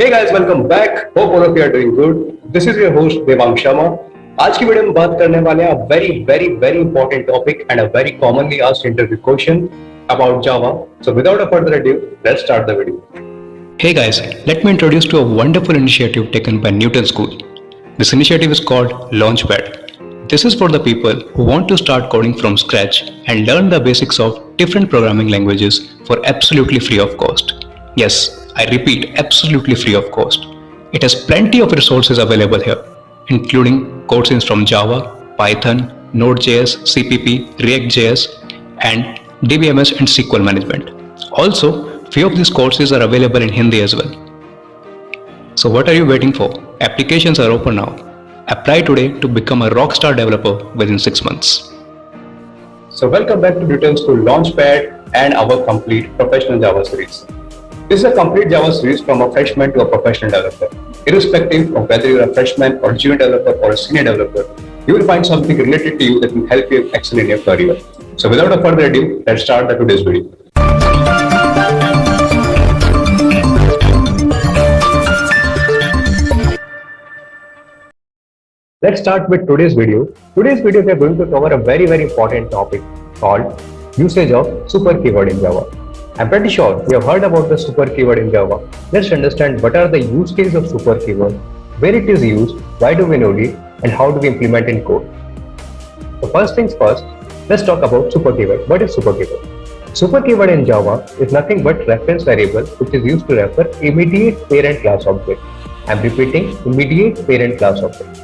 Hey guys, welcome back. Hope all of you are doing good. This is your host Devang Sharma. आज की video में बात करने वाले हैं very important topic and a very commonly asked interview question about Java. So without a further ado, let's start the video. Hey guys, let me introduce to a wonderful initiative taken by Newton School. This initiative is called Launchpad. This is for the people who want to start coding from scratch and learn the basics of different programming languages for absolutely free of cost. Yes, I repeat, absolutely free of cost. It has plenty of resources available here, including courses from Java, Python, Node.js, CPP, React.js, and DBMS and SQL management. Also, few of these courses are available in Hindi as well. So what are you waiting for? Applications are open now. Apply today to become a rockstar developer within 6 months. So welcome back to Newton School Launchpad and our complete professional Java series. This is a complete Java series from a freshman to a professional developer. Irrespective of whether you're a freshman or junior developer or a senior developer, you will find something related to you that will help you excel in your career. So without a further ado, let's start today's video. Let's start with today's video. Today's video we are going to cover a very important topic called usage of super keyword in Java. I'm pretty sure you have heard about the super keyword in Java. Let's understand what are the use cases of super keyword, where it is used, why do we need it, and how do we implement in code. So first things first, let's talk about super keyword. What is super keyword? Super keyword in Java is nothing but reference variable which is used to refer immediate parent class object. I'm repeating, immediate parent class object.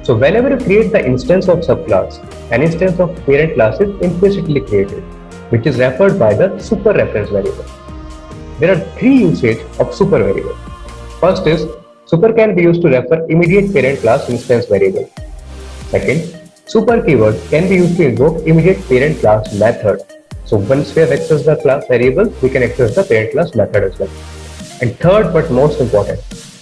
So whenever you create the instance of subclass, an instance of parent class is implicitly created, which is referred by the super reference variable. There are three usages of super variable. First is, super can be used to refer immediate parent class instance variable. Second, super keyword can be used to invoke immediate parent class method. So once we have accessed the class variable, we can access the parent class method as well. And third but most important,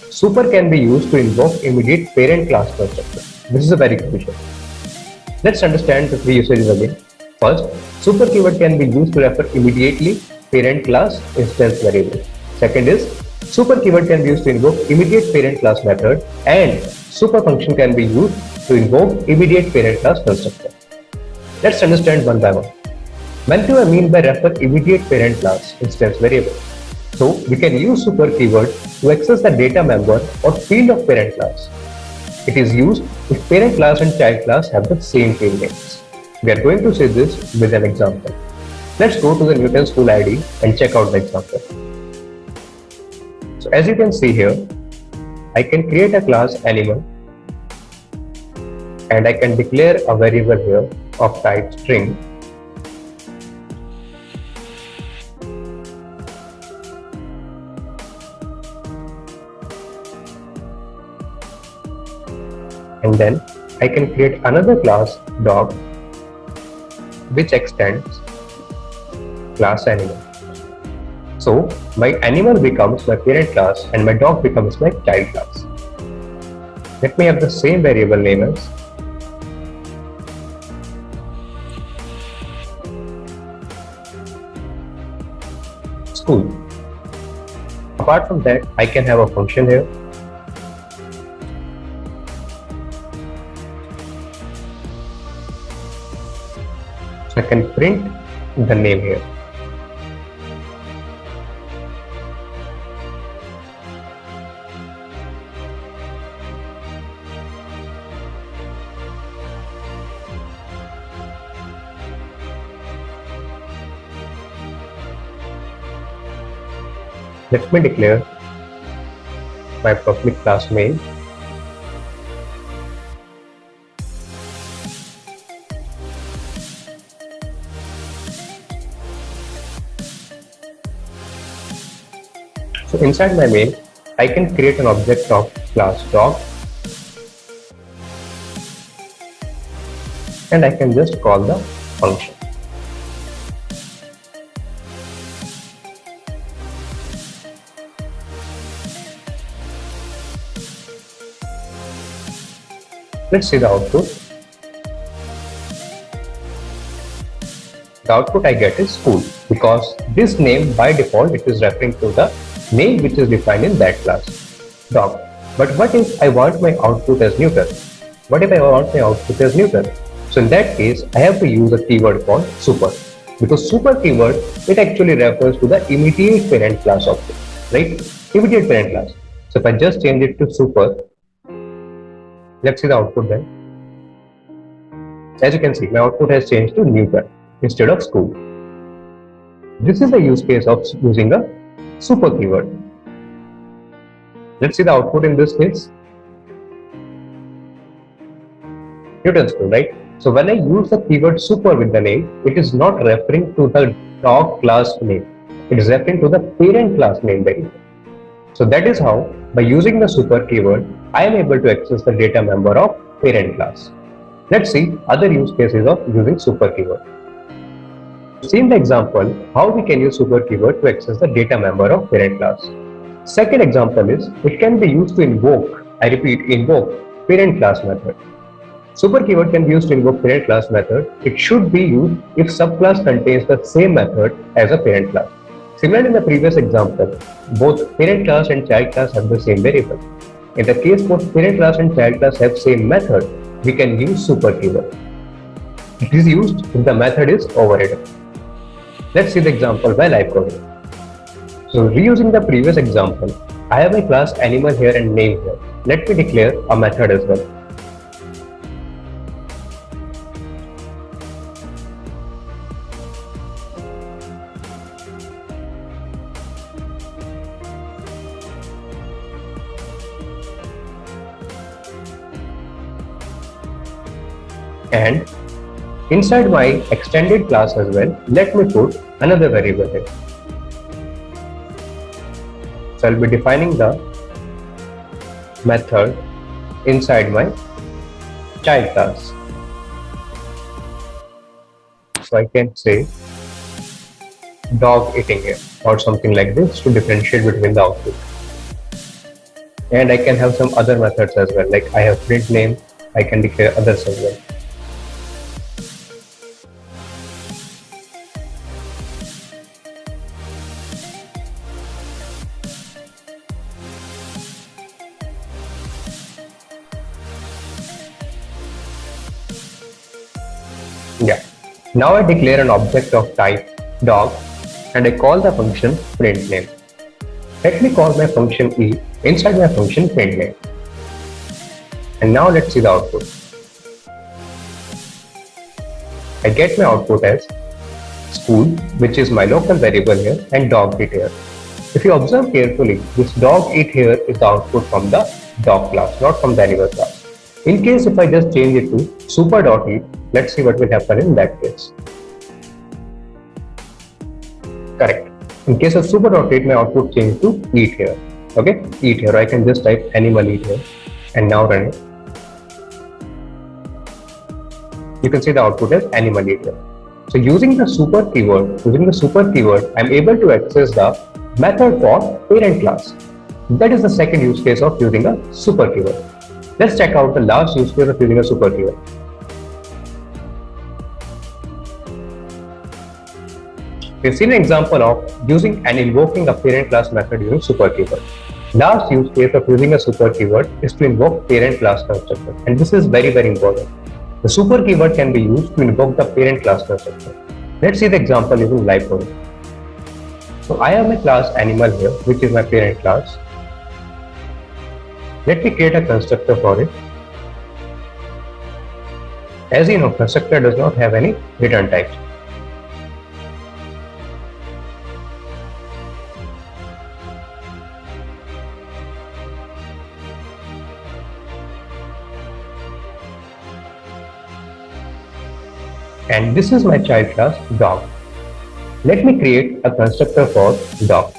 super can be used to invoke immediate parent class constructor. This is a very crucial. Let's understand the three usages again. First, super keyword can be used to refer immediately parent class instance variable. Second is, super keyword can be used to invoke immediate parent class method, and super function can be used to invoke immediate parent class constructor. Let's understand one by one. When do I mean by refer immediate parent class instance variable? So we can use super keyword to access the data member or field of parent class. It is used if parent class and child class have the same field names. We are going to see this with an example. Let's go to the Newton School ID and check out the example. So as you can see here, I can create a class animal and I can declare a variable here of type string. And then I can create another class dog which extends class animal. So my animal becomes my parent class and my dog becomes my child class. Let me have the same variable name as school. Apart from that, I can have a function here. I can print the name here. Let me declare my public class main. So inside my main, I can create an object of class dog and I can just call the function. Let's see the output. The output I get is school, because this name by default it is referring to the name which is defined in that class. dog. But what if I want my output as neuter? What if I want my output as neuter? So in that case, I have to use a keyword called super. Because super keyword, it actually refers to the immediate parent class object, right? Immediate parent class. So if I just change it to super, let's see the output then. As you can see, my output has changed to neuter instead of school. This is the use case of using a super keyword. Let's see the output in this case. Newton school, right? So when I use the keyword super with the name, it is not referring to the dog class name. It is referring to the parent class name variable. So that is how, by using the super keyword, I am able to access the data member of parent class. Let's see other use cases of using super keyword. See in the example how we can use super keyword to access the data member of parent class. Second example is it can be used to invoke, I repeat, invoke parent class method. Super keyword can be used to invoke parent class method. It should be used if subclass contains the same method as a parent class. Similar in the previous example, both parent class and child class have the same variable. In the case both parent class and child class have same method, we can use super keyword. It is used if the method is overridden. Let's see the example by live coding. So reusing the previous example, I have my class animal here and name here. Let me declare a method as well. And inside my extended class as well, let me put another variable here. So I'll be defining the method inside my child class. So I can say dog eating here or something like this to differentiate between the output. And I can have some other methods as well, like I have print name, I can declare others as well. Yeah. Now I declare an object of type dog and I call the function print name. Let me call my function e inside my function print name. And now let's see the output. I get my output as school, which is my local variable here, and dog eat here. If you observe carefully, this dog eat here is the output from the dog class, not from the animal class. In case if I just change it to super.eat, let's see what will happen in that case. Correct. In case of super.eat, my output changed to eat here. Okay, eat here. I can just type animal eat here and now run it. You can see the output as animal eat here. So using the super keyword, I'm able to access the method for parent class. That is the second use case of using a super keyword. Let's check out the last use case of using a super keyword. We've seen an example of using and invoking a parent class method using super keyword. Last use case of using a super keyword is to invoke parent class constructor, and this is very, very important. The super keyword can be used to invoke the parent class constructor. Let's see the example using live coding. So I have my class animal here, which is my parent class. Let me create a constructor for it. As you know, constructor does not have any return types. And this is my child class dog. Let me create a constructor for dog.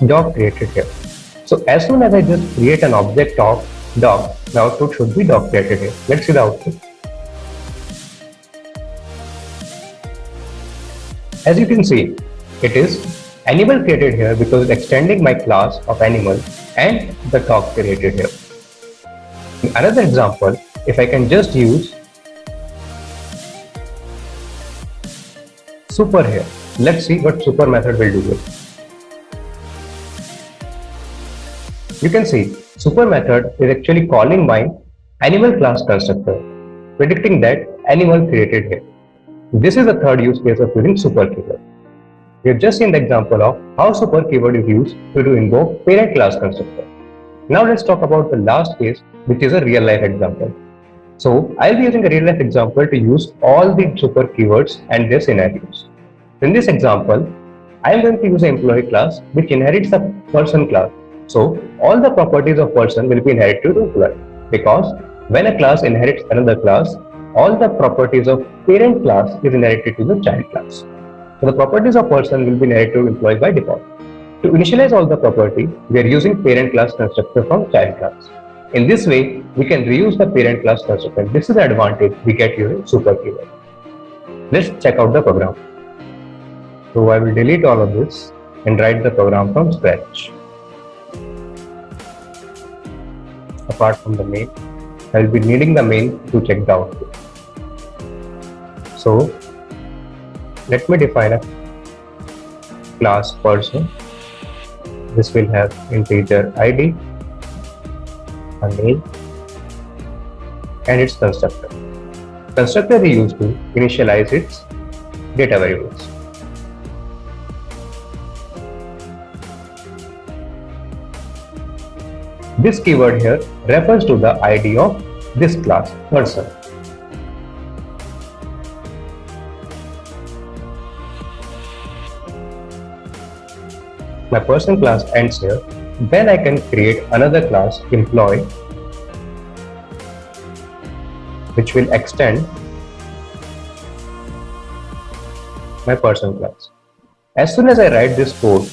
Dog created here. So as soon as I just create an object of dog, the output should be dog created here. Let's see the output. As you can see, It is animal created here because it's extending my class of animal and the dog created here. In another example, if I can just use super here, let's see what super method will do here. You can see super method is actually calling my animal class constructor, predicting that animal created here. This is the third use case of using super keyword. We have just seen the example of how super keyword is used to invoke parent class constructor. Now let's talk about the last case, which is a real life example. So I'll be using a real life example to use all the super keywords and their scenarios. In this example, I am going to use an employee class which inherits a person class. So all the properties of person will be inherited to employee, because when a class inherits another class, all the properties of parent class is inherited to the child class. So the properties of person will be inherited to employee by default. To initialize all the property, we are using parent class constructor from child class. In this way, we can reuse the parent class constructor. This is the advantage we get using super keyword. Let's check out the program. So I will delete all of this and write the program from scratch. Apart from the main, I will be needing the main to check the output. So let me define a class person. This will have integer ID, a name, and its constructor. Constructor is used to initialize its data variables. This keyword here refers to the ID of this class person. My person class ends here. Then I can create another class employee, which will extend my person class. As soon as I write this code,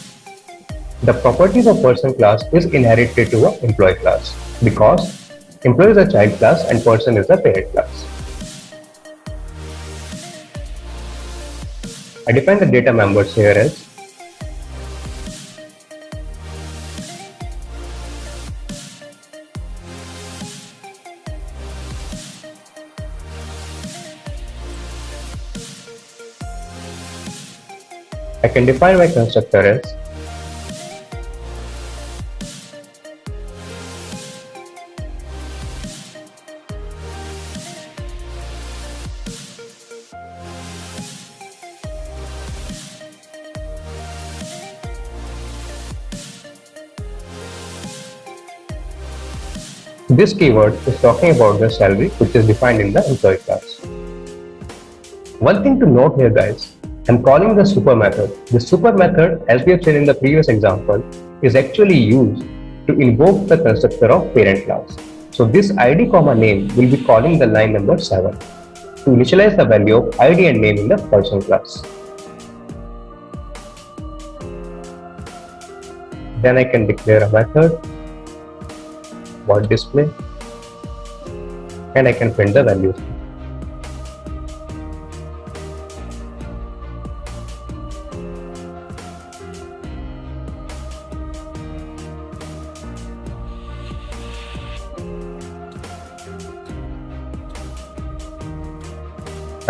the properties of person class is inherited to an employee class, because employee is a child class and person is a parent class. I define the data members here as I can define my constructor as this keyword is talking about the salary which is defined in the employee class. One thing to note here, guys, I'm calling the super method. The super method, as we have seen in the previous example, is actually used to invoke the constructor of parent class. So this ID comma name will be calling the line number 7 to initialize the value of ID and name in the person class. Then I can declare a method, void display, and I can print the values.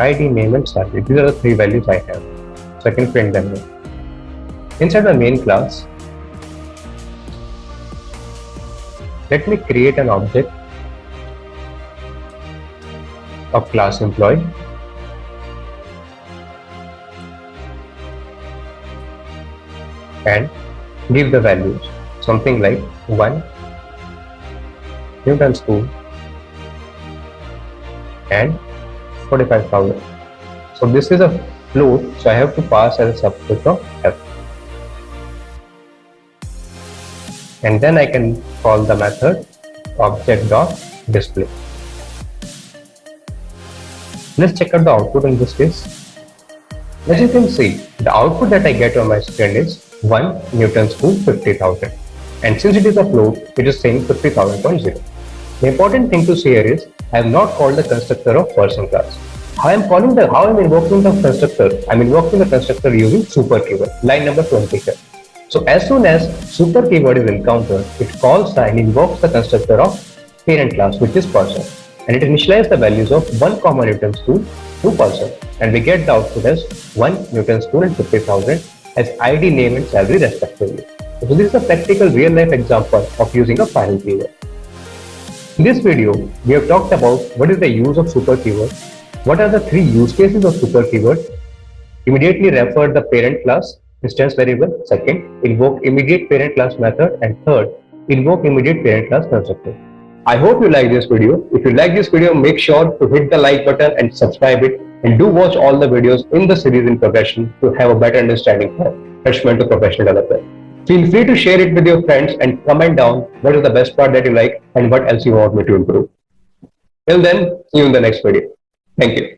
ID, name, and salary. These are the 3 values I have. So I can print them here. Inside the main class, let me create an object of class employee and give the values something like 1, Newton School, and 45,000. So this is a float, so I have to pass as a subset of f. And then I can call the method object.display. Let's check out the output in this case. As you can see, the output that I get on my screen is 1 Newton School 50,000. And since it is a float, it is saying 50,000.0. The important thing to see here is I have not called the constructor of person class. how I'm invoking the constructor. I'm invoking the constructor using super keyword, line number 20 here. So as soon as super keyword is encountered, it calls and invokes the constructor of parent class, which is person, and it initializes the values of 1 comma Newton spool to person, and we get the output as 1 Newton spool and 50,000 as ID, name and salary respectively. So this is a practical real life example of using a final keyword. In this video, we have talked about what is the use of super keyword, what are the 3 use cases of super keyword, immediately refer the parent class instance variable, second, invoke immediate parent class method, and third, invoke immediate parent class constructor. I hope you like this video. If you like this video, make sure to hit the like button and subscribe it, and do watch all the videos in the series in progression to have a better understanding from freshman to professional developer. Feel free to share it with your friends and comment down what is the best part that you like and what else you want me to improve. Till then, see you in the next video. Thank you.